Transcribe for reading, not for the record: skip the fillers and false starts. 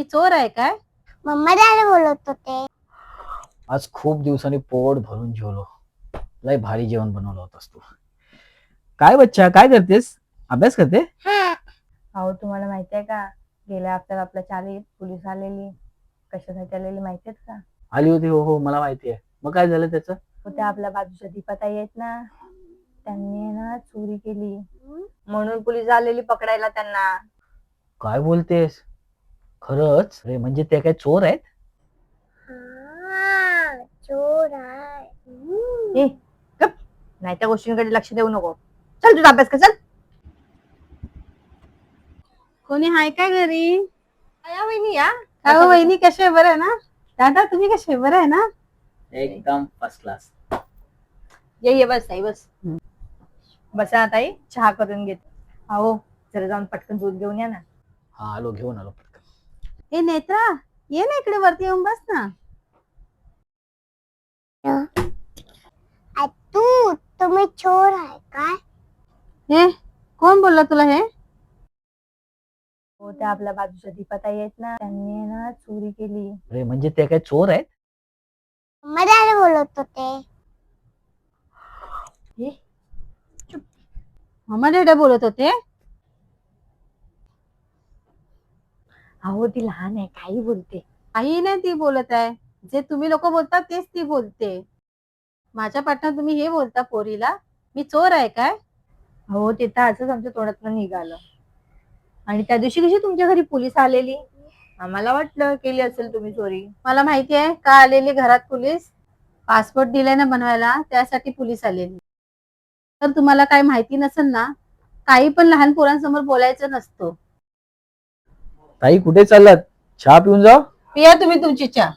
मी चोर आहे काय? मम्मा डॅडी बोलत होते. आज खूप दिवसांनी पोट भरून जेवलो. लय भारी जेवण बनवलं होतंस तू. काय बच्चा, काय करतेस? अभ्यास करते? अहो तुम्हाला माहिती आहे का, गेल्या हप्त्यात आपल्या चालीत पोलीस आलेली. कशासाठी आलेली माहितीये का? आली होती, हो हो मला माहिती आहे. मग काय झालं त्याचं? त्या आपल्या बाजूच्या दीपाताई आहेत ना, त्यांनी ना चोरी केली म्हणून पोलीस आलेली पकडायला त्यांना. काय बोलतेस? खरंच रे? म्हणजे ते काय चोर आहेत? चोर आहे. ए गप, नाही त्या गोष्टींकडे लक्ष देऊ नको. चल तुझा अभ्यास कर, चल. कोणी हाय काय घरी? या वहिनी या. काय हो वहिनी, कसे बरं आहे ना? दादा तुम्ही कसे बरं आहे ना? एकदम फर्स्ट क्लास. ये बस ताई बस. बसा ताई, चहा करून घेते. अहो जरा जाऊन पटकन दूध घेऊन या ना. हा आलो, घेऊन आलो पटकन. ए नेत्रा, ये ना इकडे वरती येऊन बस ना. तुम्ही चोर आहे काय? हे कोण बोलला तुला हे? हो त्या आपल्या बाजूच्या दीपाताई आहेत ना, त्यांनी ना चोरी केली. रे म्हणजे ते काय चोर आहेत? मम्मा डॅडी बोलत होते. मम्मा डॅडी बोलत होते. अहो ती लहान आहे, काही बोलते. काही नाही ती बोलत आहे. जे तुम्ही लोक बोलता तेच ती बोलते. माझ्या पाठनं तुम्ही हे बोलता पोरीला, मी चोर आहे काय? हो ते तर आजच आमच्या तोंडातून निघालं. आणि त्या दिवशी कशी तुमच्या घरी पोलीस आलेली, आम्हाला वाटलं केली असेल तुम्ही चोरी. मला माहिती आहे का आलेली घरात पोलीस? पासपोर्ट दिलाय ना बनवायला, त्यासाठी पोलीस आलेली. तर तुम्हाला काय माहिती नसेल ना, काही पण लहान पोरांसमोर बोलायचं नसतं. ताई कुठे चाललात? चहा पिऊन जाऊ. पिया तुम्ही तुमची चहा.